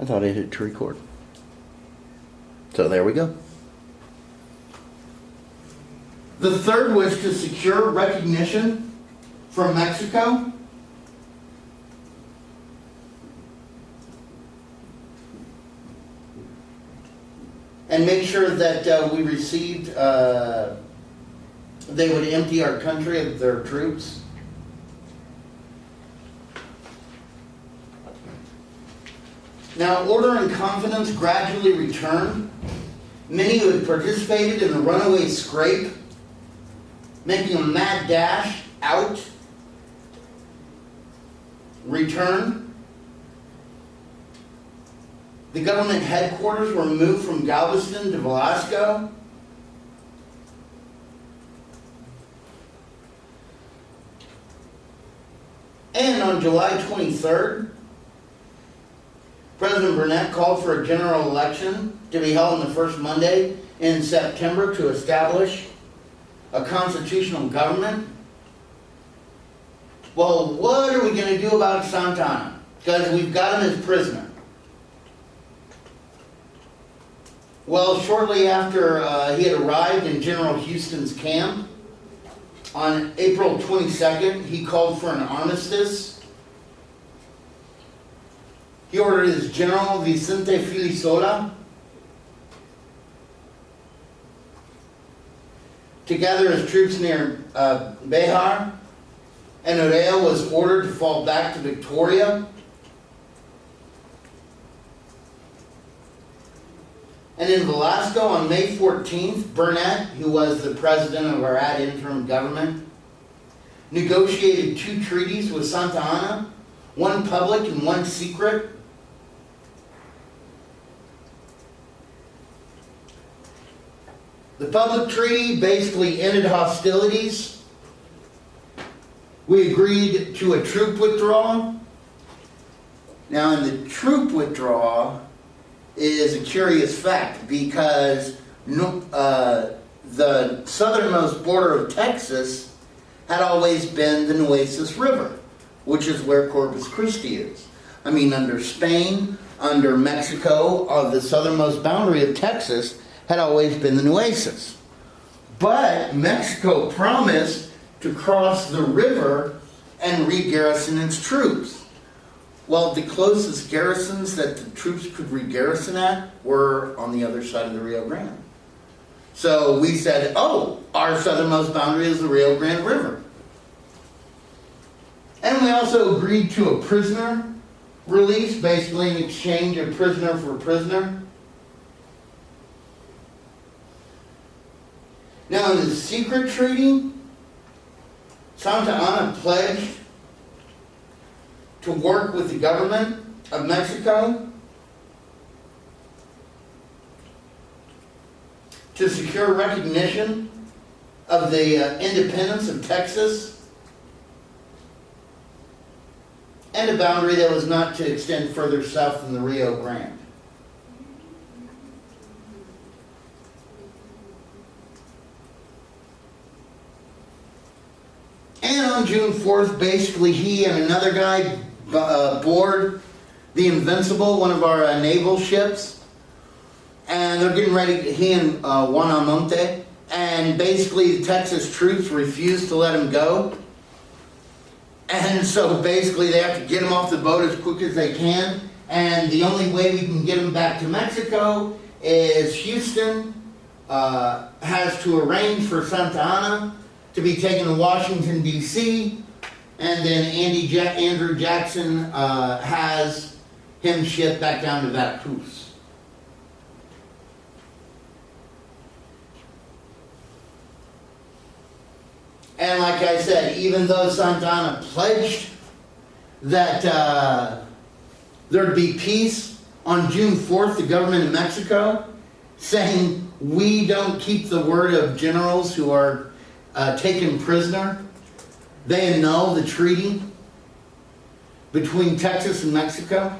I thought I hit to record. So there we go. The third was to secure recognition from Mexico. And make sure that we received, they would empty our country of their troops. Now, order and confidence gradually returned. Many who had participated in the runaway scrape, making a mad dash out, returned. The government headquarters were moved from Galveston to Velasco. And on July 23rd, President Burnett called for a general election to be held on the first Monday in September to establish a constitutional government. Well, what are we going to do about Santa Anna? Because we've got him as prisoner. Well, shortly after he had arrived in General Houston's camp, on April 22nd, he called for an armistice. He ordered his general, Vicente Filisola, to gather his troops near Bejar, and Urrea was ordered to fall back to Victoria. And in Velasco, on May 14th, Burnett, who was the president of our ad interim government, negotiated 2 treaties with Santa Anna, one public and one secret. The public treaty basically ended hostilities. We agreed to a troop withdrawal. Now, in the troop withdrawal is a curious fact, because the southernmost border of Texas had always been the Nueces River, which is where Corpus Christi is. I mean, under Spain, under Mexico, the southernmost boundary of Texas had always been the Nueces. But Mexico promised to cross the river and re-garrison its troops. Well, the closest garrisons that the troops could re-garrison at were on the other side of the Rio Grande. So we said, oh, our southernmost boundary is the Rio Grande River. And we also agreed to a prisoner release, basically an exchange of prisoner for prisoner. Now, in the secret treaty, Santa Anna pledged to work with the government of Mexico to secure recognition of the independence of Texas and a boundary that was not to extend further south than the Rio Grande. And on June 4th, basically he and another guy board the Invincible, one of our naval ships, and they're getting ready, he and Juanamonte, and basically the Texas troops refused to let him go. And so basically they have to get him off the boat as quick as they can, and the only way we can get him back to Mexico is Houston has to arrange for Santa Anna to be taken to Washington, D.C., and then Andrew Jackson has him shipped back down to Veracruz. And like I said, even though Santa Anna pledged that there'd be peace, on June 4th, the government of Mexico saying, we don't keep the word of generals who are taken prisoner. They annul the treaty between Texas and Mexico.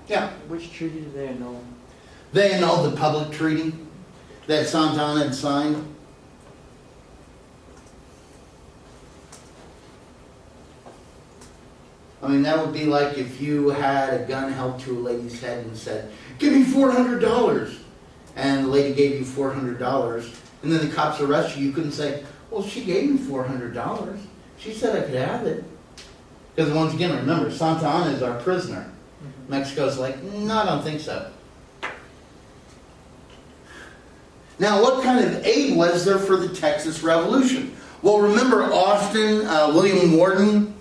Yeah. Which treaty do they annul? They annulled the public treaty that Santa Anna had signed. I mean, that would be like if you had a gun held to a lady's head and said, "Give me $400." And the lady gave you $400, and then the cops arrest you. You couldn't say, "Well, she gave me $400. She said I could have it." Because once again, remember, Santa Ana is our prisoner. Mexico's like, "No, I don't think so." Now, what kind of aid was there for the Texas Revolution? Well, remember Austin, William Worden,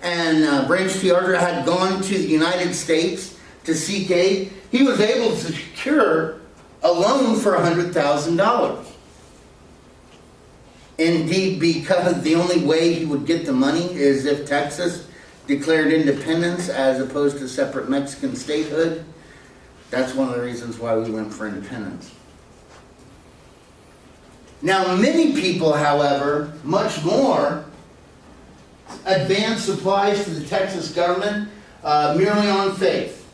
and Branch T. Arthur had gone to the United States to seek aid. He was able to secure a loan for $100,000. Indeed, because the only way he would get the money is if Texas declared independence as opposed to separate Mexican statehood. That's one of the reasons why we went for independence. Now, many people, however, much more, advanced supplies to the Texas government merely on faith.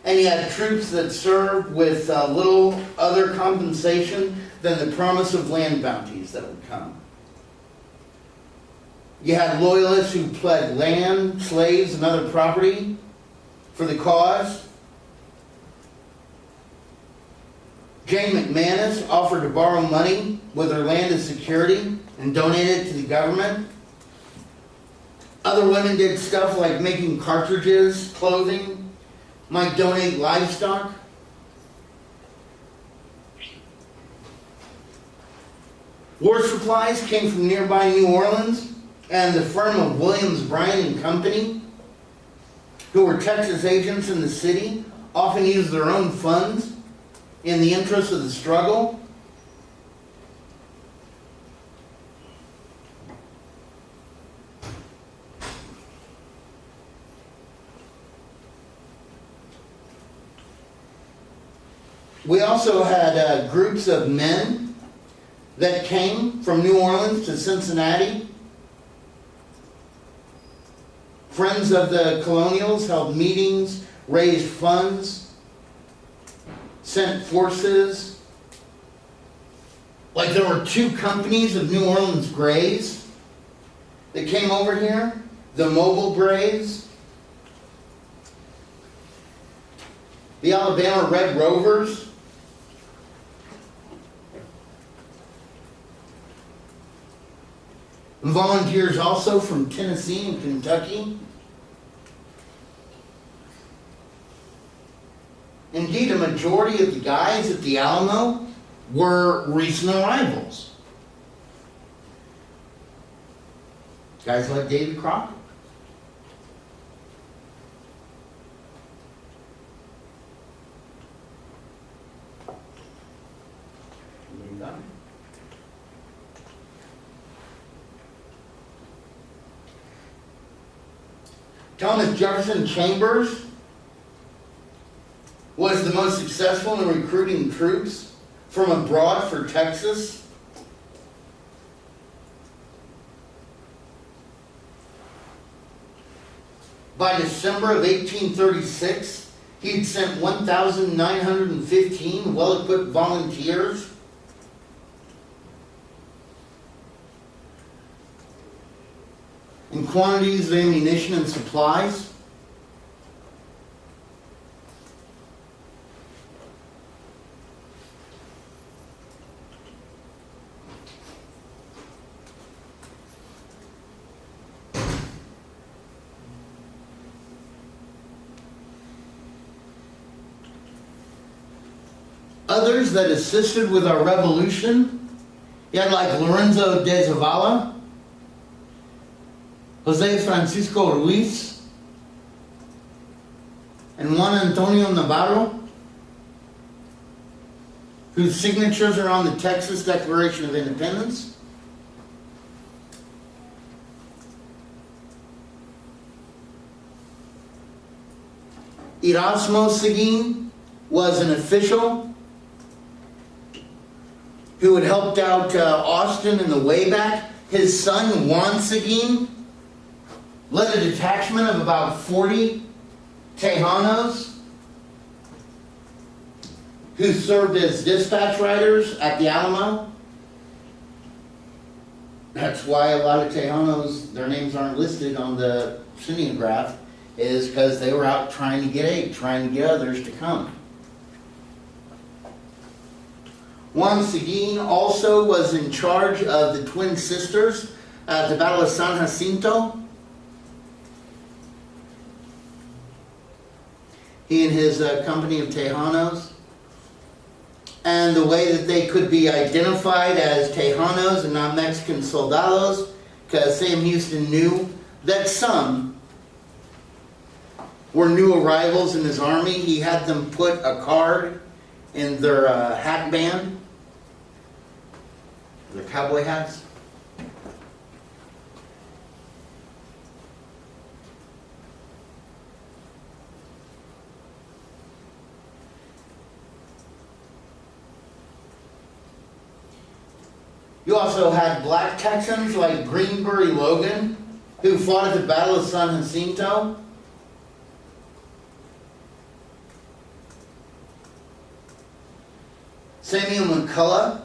And you had troops that served with little other compensation than the promise of land bounties that would come. You had loyalists who pledged land, slaves, and other property for the cause. Jane McManus offered to borrow money with her land as security and donate it to the government. Other women did stuff like making cartridges, clothing, might donate livestock. War supplies came from nearby New Orleans, and the firm of Williams, Bryan and Company, who were Texas agents in the city, often used their own funds in the interest of the struggle. We also had groups of men that came from New Orleans to Cincinnati. Friends of the colonials held meetings, raised funds, sent forces. Like there were 2 companies of New Orleans Grays that came over here, the Mobile Grays, the Alabama Red Rovers, and volunteers also from Tennessee and Kentucky. Indeed, a majority of the guys at the Alamo were recent arrivals. Guys like David Crockett. Thomas Jefferson Chambers was the most successful in recruiting troops from abroad for Texas. By December of 1836, he had sent 1,915 well-equipped volunteers in quantities of ammunition and supplies. Others that assisted with our revolution, you had like Lorenzo de Zavala, Jose Francisco Ruiz, and Juan Antonio Navarro, whose signatures are on the Texas Declaration of Independence. Erasmo Seguin was an official who had helped out Austin in the way back. His son, Juan Seguin, led a detachment of about 40 Tejanos who served as dispatch riders at the Alamo. That's why a lot of Tejanos, their names aren't listed on the cineograph, is because they were out trying to get aid, trying to get others to come. Juan Seguin also was in charge of the twin sisters at the Battle of San Jacinto. He and his company of Tejanos. And the way that they could be identified as Tejanos and not Mexican soldados, because Sam Houston knew that some were new arrivals in his army. He had them put a card in their hat band, their cowboy hats. You also had black Texans like Greenberry Logan, who fought at the Battle of San Jacinto. Samuel McCullough,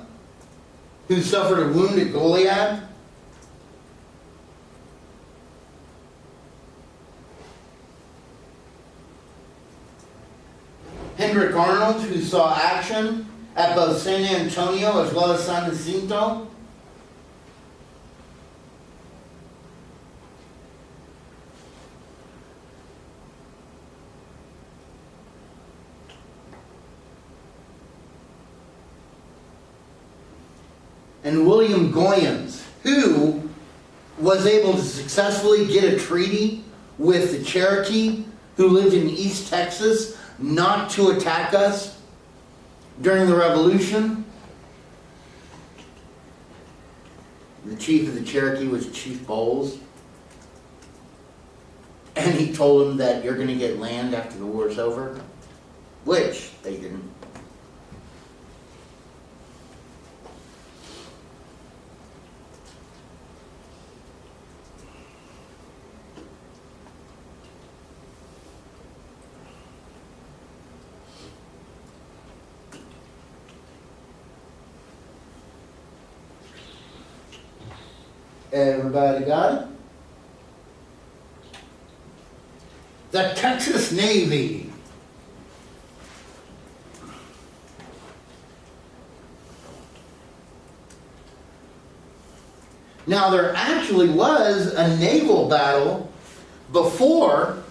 who suffered a wound at Goliad. Hendrick Arnold, who saw action at both San Antonio as well as San Jacinto. And William Goyens, who was able to successfully get a treaty with the Cherokee, who lived in East Texas, not to attack us during the Revolution. The chief of the Cherokee was Chief Bowles. And he told him that you're going to get land after the war's over, which they didn't. Everybody got it? The Texas Navy. Now there actually was a naval battle before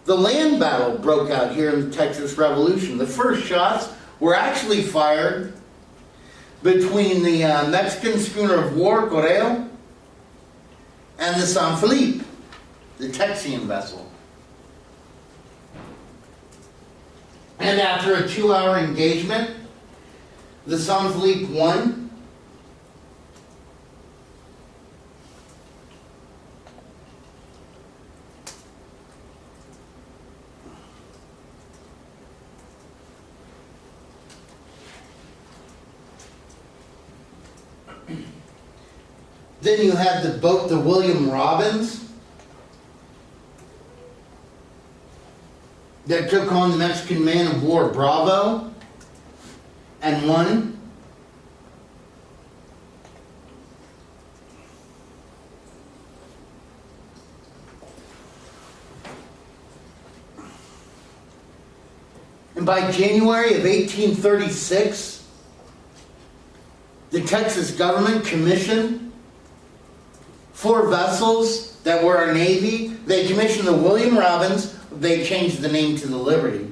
the land battle broke out here in the Texas Revolution. The first shots were actually fired between the Mexican schooner of war, Correo, and the San Felipe, the Texian vessel. And after a 2-hour engagement, the San Felipe won. Then you had the boat, the William Robbins, that took on the Mexican man of war Bravo and won. And by January of 1836, the Texas government commissioned 4 vessels that were our Navy. They commissioned the William Robbins. They changed the name to the Liberty.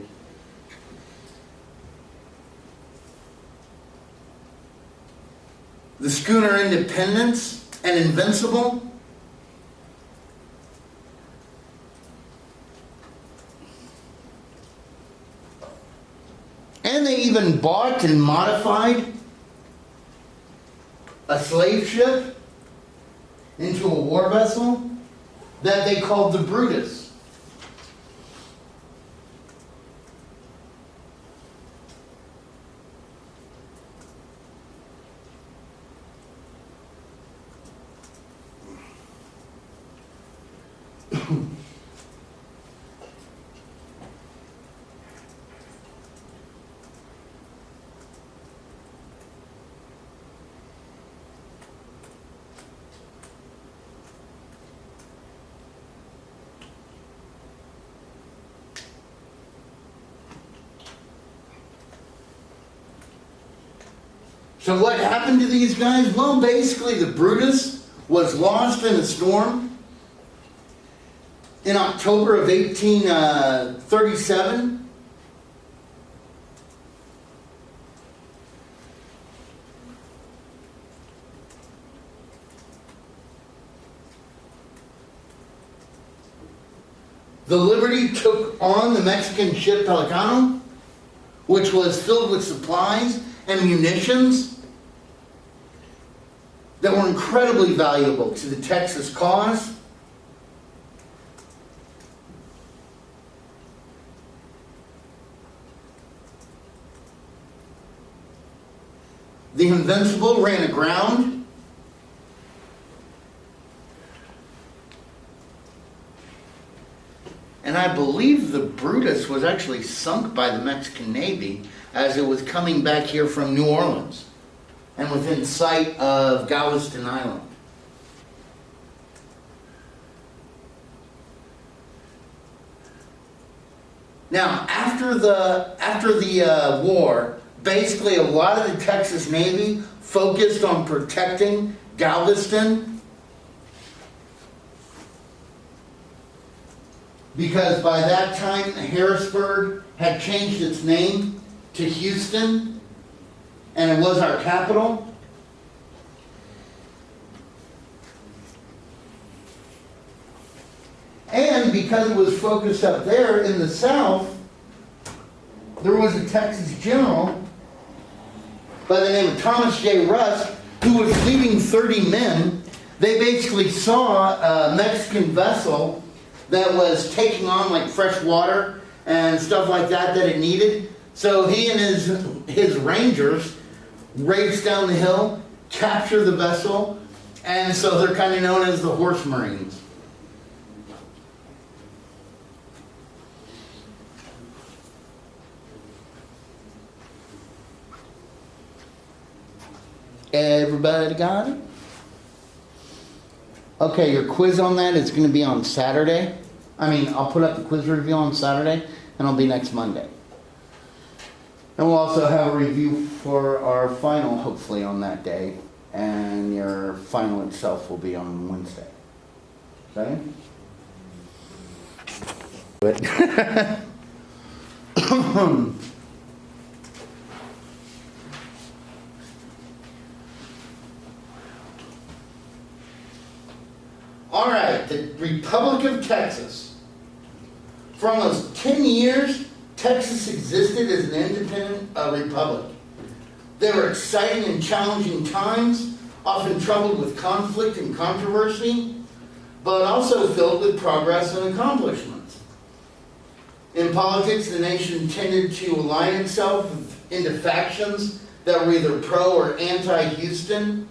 The schooner Independence and Invincible. And they even bought and modified a slave ship into a war vessel that they called the Brutus. So what happened to these guys? Well, basically the Brutus was lost in a storm in October of 1837. The Liberty took on the Mexican ship Pelicano, which was filled with supplies and munitions that were incredibly valuable to the Texas cause. The Invincible ran aground. And I believe the Brutus was actually sunk by the Mexican Navy as it was coming back here from New Orleans and within sight of Galveston Island. Now, after the war, basically a lot of the Texas Navy focused on protecting Galveston, because by that time Harrisburg had changed its name to Houston, and it was our capital. And because it was focused up there in the south, there was a Texas general by the name of Thomas J. Rusk who was leading 30 men. They basically saw a Mexican vessel that was taking on like fresh water and stuff like that it needed. So he and his rangers raced down the hill, captured the vessel, and so they're kind of known as the Horse Marines. Everybody got it? Okay, your quiz on that is going to be on Saturday. I'll put up the quiz review on Saturday, and it'll be next Monday. And we'll also have a review for our final, hopefully, on that day. And your final itself will be on Wednesday. Okay? All right, the Republic of Texas. For almost 10 years, Texas existed as an independent republic. They were exciting and challenging times, often troubled with conflict and controversy, but also filled with progress and accomplishments. In politics, the nation tended to align itself into factions that were either pro or anti-Houston.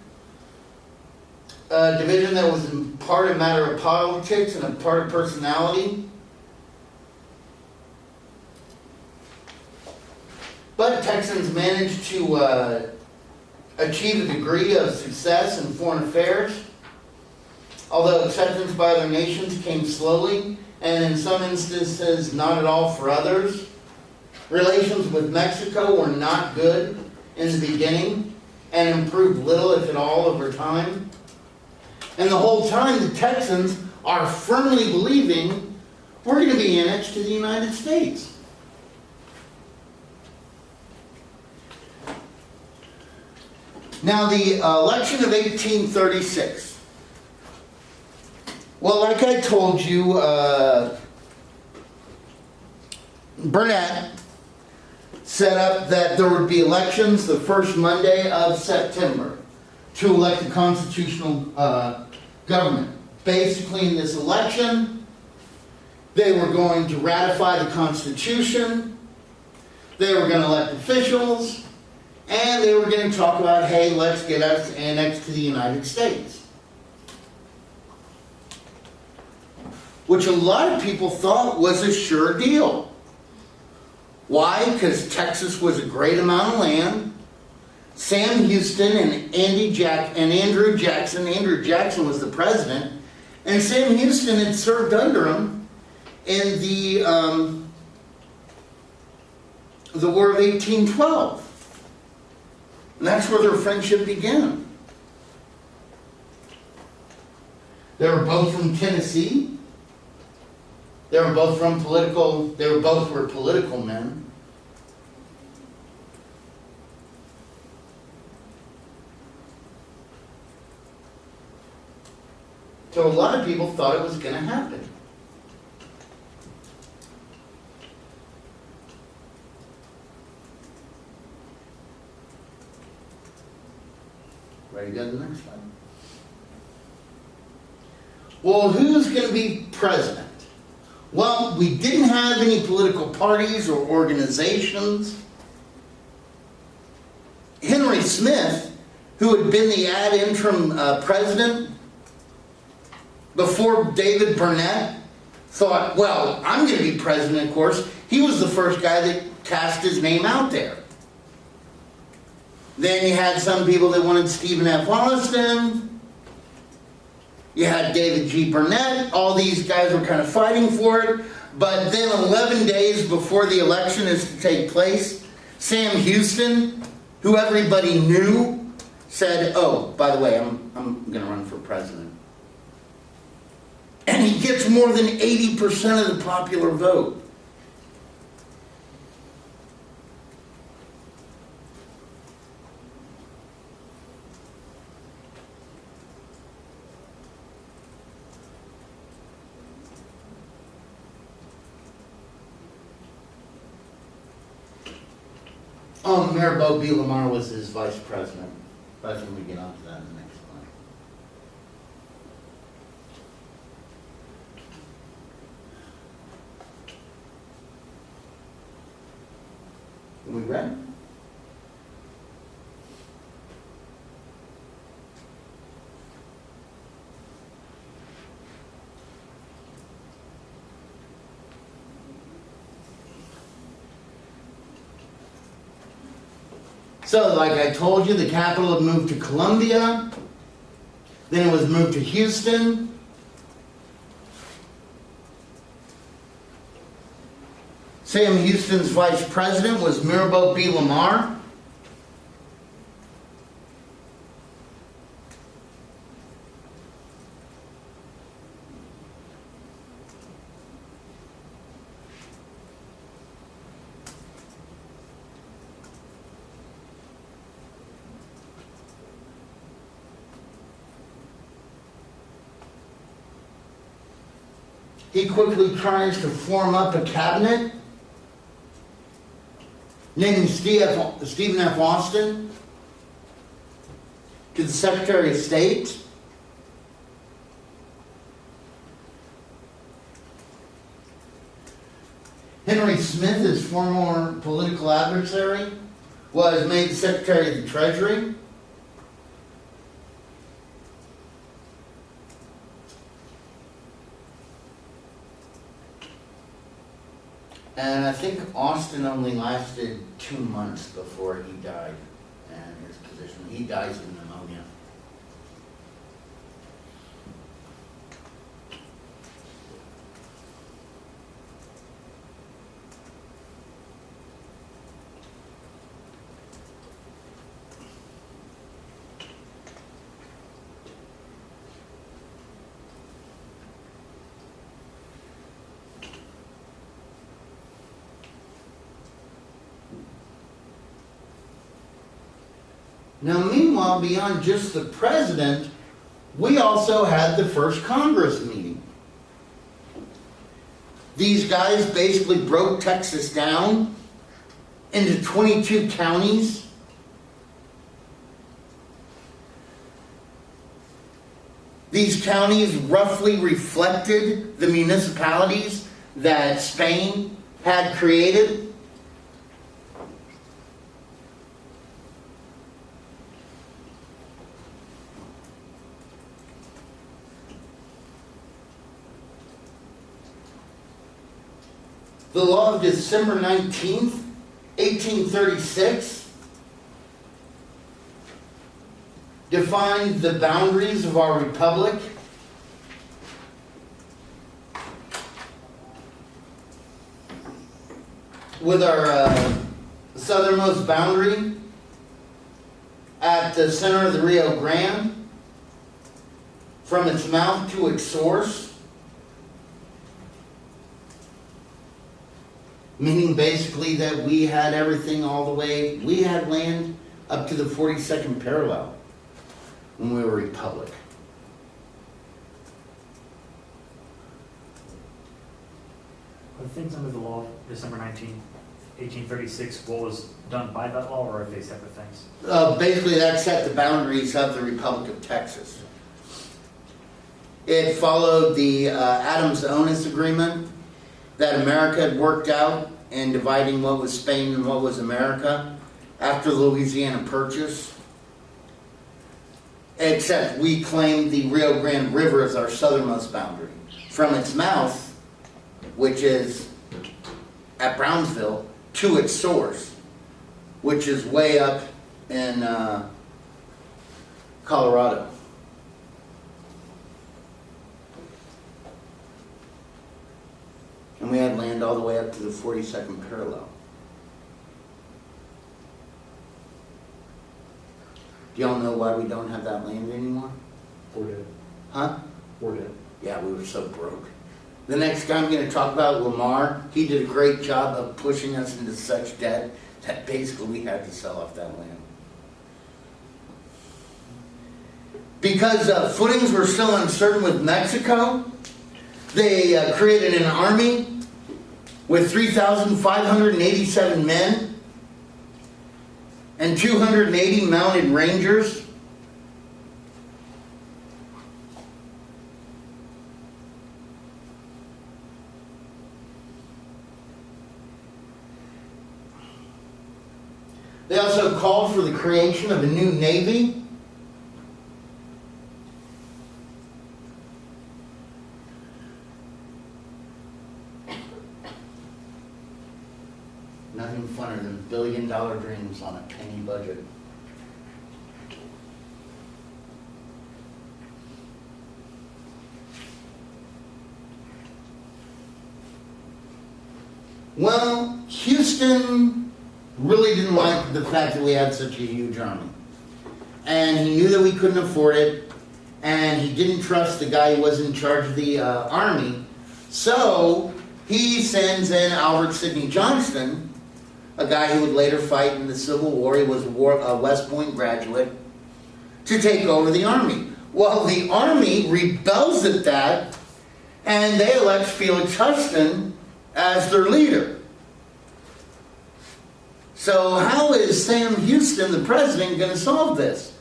A division that was in part a matter of politics and a part of personality. But Texans managed to achieve a degree of success in foreign affairs, although acceptance by other nations came slowly, and in some instances not at all for others. Relations with Mexico were not good in the beginning, and improved little, if at all, over time. And the whole time, the Texans are firmly believing we're going to be annexed to the United States. Now, the election of 1836. Well, like I told you, Burnett set up that there would be elections the first Monday of September to elect a constitutional government. Basically, in this election, they were going to ratify the Constitution, they were going to elect officials, and they were going to talk about, hey, let's get us annexed to the United States. Which a lot of people thought was a sure deal. Why? Because Texas was a great amount of land. Sam Houston and Andrew Jackson. Andrew Jackson was the president, and Sam Houston had served under him in the War of 1812. And that's where their friendship began. They were both from Tennessee. They were both were political men. So a lot of people thought it was going to happen. Ready to go to the next slide? Well, who's going to be president? Well, we didn't have any political parties or organizations. Henry Smith, who had been the ad interim president before David Burnett, thought, well, I'm going to be president, of course. He was the first guy that cast his name out there. Then you had some people that wanted Stephen F. Austin. You had David G. Burnett. All these guys were kind of fighting for it. But then 11 days before the election is to take place, Sam Houston, who everybody knew, said, oh, by the way, I'm going to run for president. And he gets more than 80% of the popular vote. Maribel B. Lamar was his vice president. But I think we get on to that in the next slide. Are we ready? So, like I told you, the capital had moved to Columbia. Then it was moved to Houston. Sam Houston's vice president was Maribel B. Lamar. He quickly tries to form up a cabinet, naming Stephen F. Austin to the Secretary of State. Henry Smith, his former political adversary, was made the Secretary of the Treasury. And I think Austin only lasted 2 months before he died in his position. He dies of pneumonia. Now, meanwhile, beyond just the president, we also had the first Congress meeting. These guys basically broke Texas down into 22 counties. These counties roughly reflected the municipalities that Spain had created. The law of December 19th, 1836 defined the boundaries of our republic. With our southernmost boundary at the center of the Rio Grande, from its mouth to its source, meaning basically that we had everything all the way, we had land up to the 42nd parallel when we were a republic. Are things under the law, December 19th, 1836, what was done by that law, or are they separate things? Basically, that set the boundaries of the Republic of Texas. It followed the Adams-Onis Agreement that America had worked out in dividing what was Spain and what was America after the Louisiana Purchase. Except we claimed the Rio Grande River as our southernmost boundary. From its mouth, which is at Brownsville, to its source, which is way up in Colorado. And we had land all the way up to the 42nd parallel. Do y'all know why we don't have that land anymore? We're dead. Huh? We're dead. Yeah, we were so broke. The next guy I'm going to talk about, Lamar, he did a great job of pushing us into such debt that basically we had to sell off that land. Because footings were still uncertain with Mexico, they created an army with 3,587 men and 280 mounted rangers. They also called for the creation of a new navy. Nothing funner than billion-dollar dreams on a penny budget. Well, Houston really didn't like the fact that we had such a huge army. And he knew that we couldn't afford it, and he didn't trust the guy who was in charge of the army. So he sends in Albert Sidney Johnston, a guy who would later fight in the Civil War. He was a West Point graduate, to take over the army. Well, the army rebels at that, and they elect Felix Huston as their leader. So how is Sam Houston, the president, going to solve this?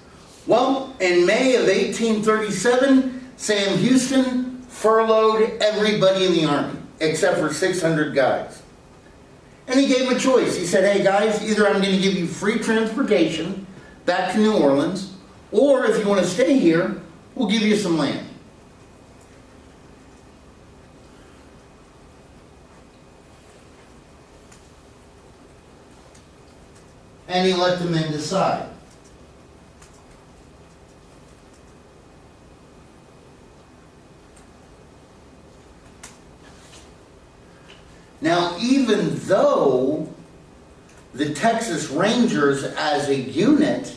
Well, in May of 1837, Sam Houston furloughed everybody in the army, except for 600 guys. And he gave them a choice. He said, hey guys, either I'm going to give you free transportation back to New Orleans, or if you want to stay here, we'll give you some land. And he let the men decide. Now, even though the Texas Rangers as a unit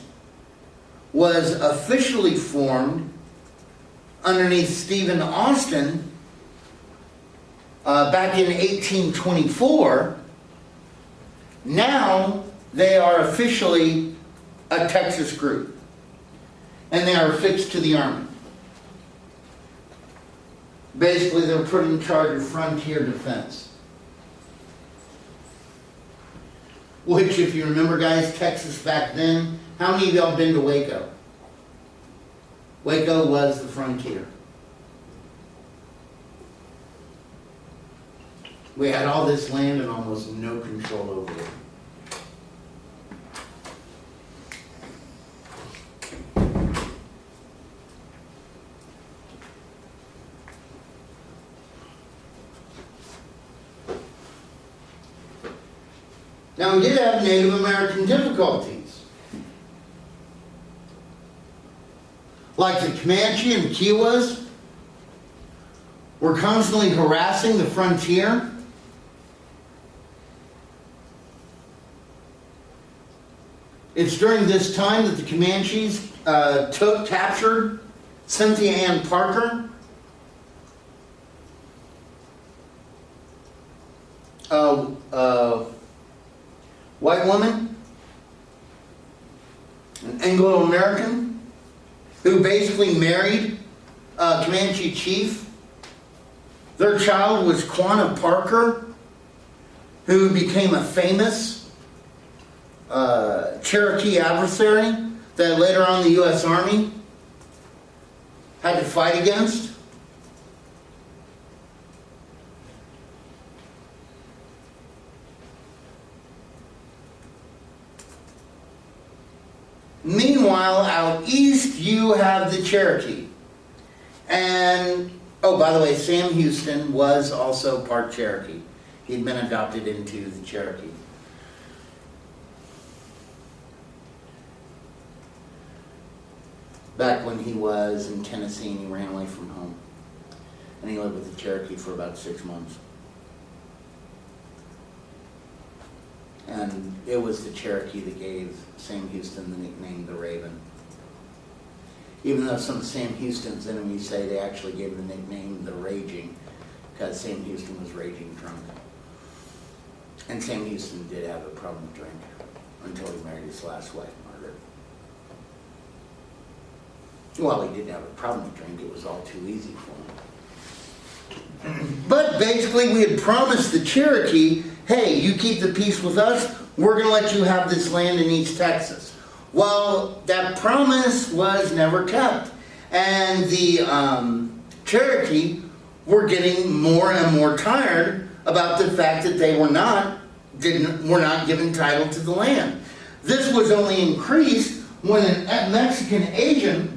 was officially formed underneath Stephen Austin back in 1824, now they are officially a Texas group, and they are affixed to the Army. Basically, they're put in charge of frontier defense. Which, if you remember, guys, Texas back then, how many of y'all been to Waco? Waco was the frontier. We had all this land and almost no control over it. Now, we did have Native American difficulties. Like the Comanche and Kiowas were constantly harassing the frontier. It's during this time that the Comanches captured Cynthia Ann Parker, a white woman, an Anglo-American, who basically married a Comanche chief. Their child was Quanah Parker, who became a famous Cherokee adversary that later on the U.S. Army had to fight against. Meanwhile, out east, you have the Cherokee. And, oh, by the way, Sam Houston was also part Cherokee. He'd been adopted into the Cherokee. Back when he was in Tennessee and he ran away from home. And he lived with the Cherokee for about 6 months. And it was the Cherokee that gave Sam Houston the nickname the Raven. Even though some of Sam Houston's enemies say they actually gave him the nickname the Raging, because Sam Houston was raging drunk. And Sam Houston did have a problem with drink until he married his last wife, Margaret. Well, he didn't have a problem with drink, it was all too easy for him. But basically we had promised the Cherokee, hey, you keep the peace with us, we're going to let you have this land in East Texas. Well, that promise was never kept. And the Cherokee were getting more and more tired about the fact that they were not given title to the land. This was only increased when a Mexican agent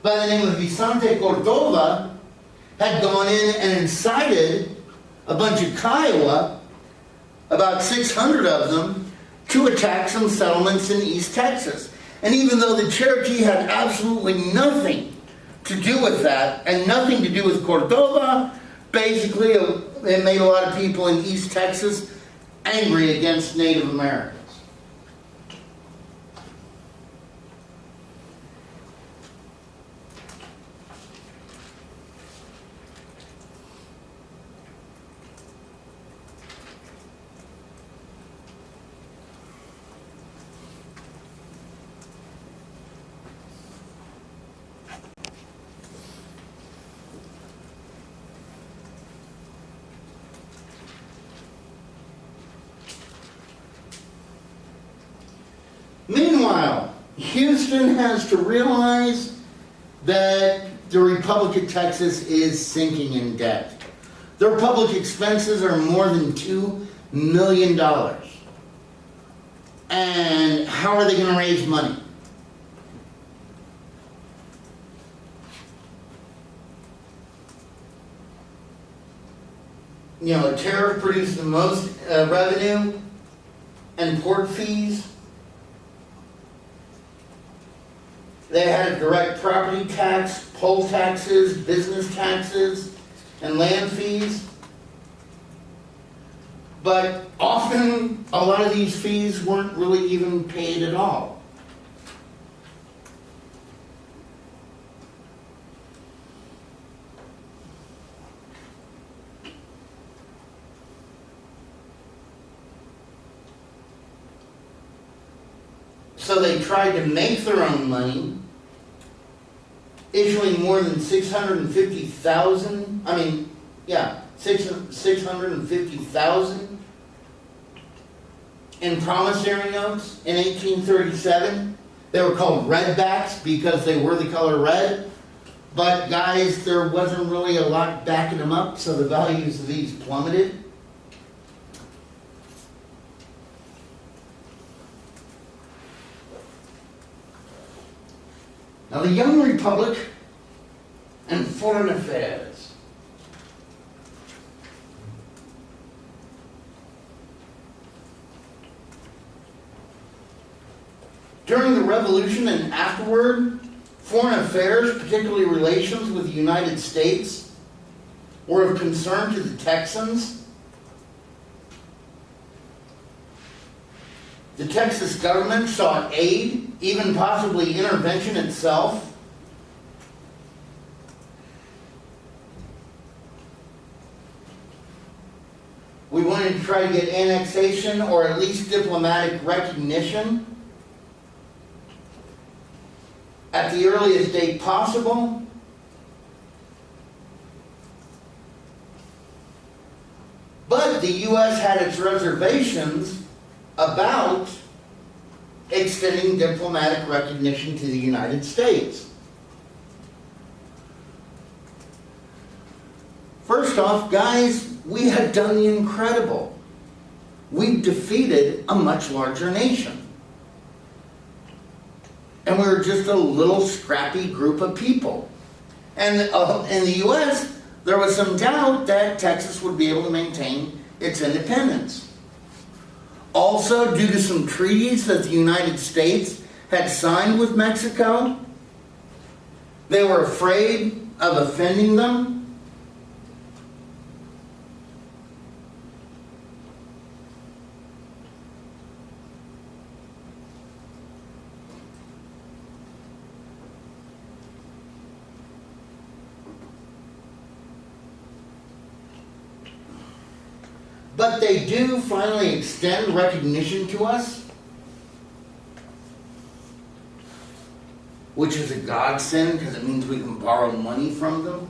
by the name of Vicente Cordova had gone in and incited a bunch of Kiowa, about 600 of them, to attack some settlements in East Texas. And even though the Cherokee had absolutely nothing to do with that, and nothing to do with Cordova, basically it made a lot of people in East Texas angry against Native Americans. Meanwhile, Houston has to realize that the Republic of Texas is sinking in debt. Their public expenses are more than $2 million. And how are they going to raise money? You know, a tariff produced the most revenue, and port fees. They had a direct property tax, poll taxes, business taxes, and land fees. But often, a lot of these fees weren't really even paid at all. So they tried to make their own money, issuing more than 650,000 in promissory notes in 1837. They were called redbacks because they were the color red. But guys, there wasn't really a lot backing them up, so the values of these plummeted. Now, the young republic and foreign affairs. During the Revolution and afterward, foreign affairs, particularly relations with the United States, were of concern to the Texans. The Texas government sought aid, even possibly intervention itself. We wanted to try to get annexation or at least diplomatic recognition at the earliest date possible. But the U.S. had its reservations about extending diplomatic recognition to the United States. First off, guys, we had done the incredible. We defeated a much larger nation. And we were just a little scrappy group of people. And in the U.S., there was some doubt that Texas would be able to maintain its independence. Also, due to some treaties that the United States had signed with Mexico, they were afraid of offending them. But they do finally extend recognition to us, which is a godsend because it means we can borrow money from them,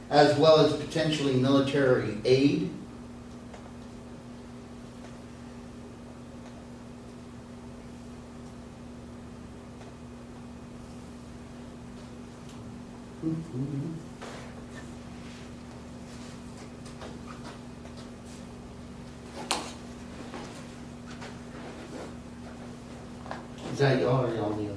as well as potentially military aid. Is that y'all or y'all the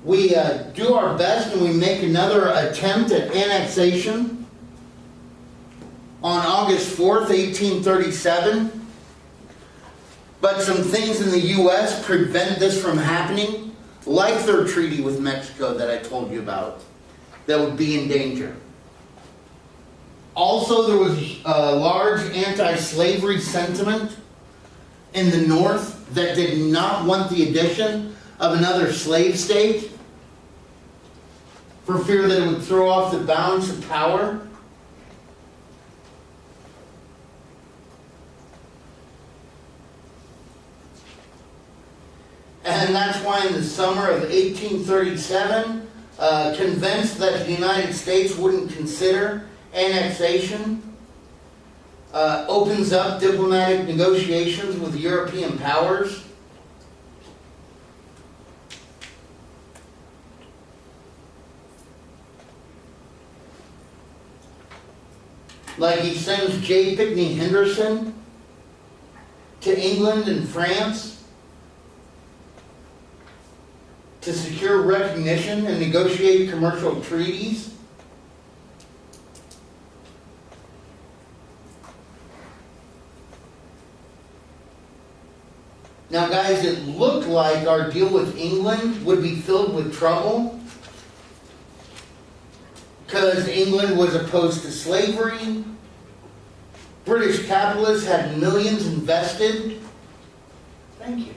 We do our best and we make another attempt at annexation on August 4th, 1837. But some things in the U.S. prevent this from happening, like their treaty with Mexico that I told you about, that would be in danger. Also, there was a large anti-slavery sentiment in the North that did not want the addition of another slave state for fear that it would throw off the balance of power. And that's why in the summer of 1837, convinced that the United States wouldn't consider annexation, opens up diplomatic negotiations with European powers. Like he sends J. Pickney Henderson to England and France to secure recognition and negotiate commercial treaties. Now guys, it looked like our deal with England would be filled with trouble because England was opposed to slavery. British capitalists had millions invested. Thank you.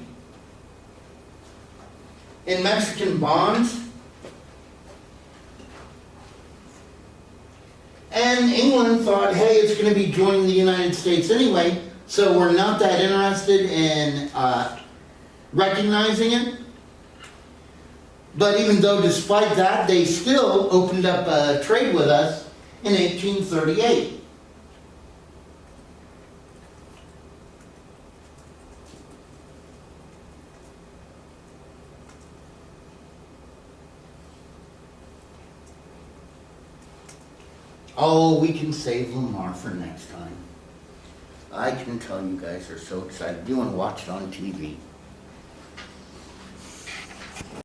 In Mexican bonds. And England thought, hey, it's going to be joining the United States anyway, so we're not that interested in recognizing it. But even though despite that, they still opened up a trade with us in 1838. Oh, we can save Lamar for next time. I can tell you guys are so excited. You want to watch it on TV.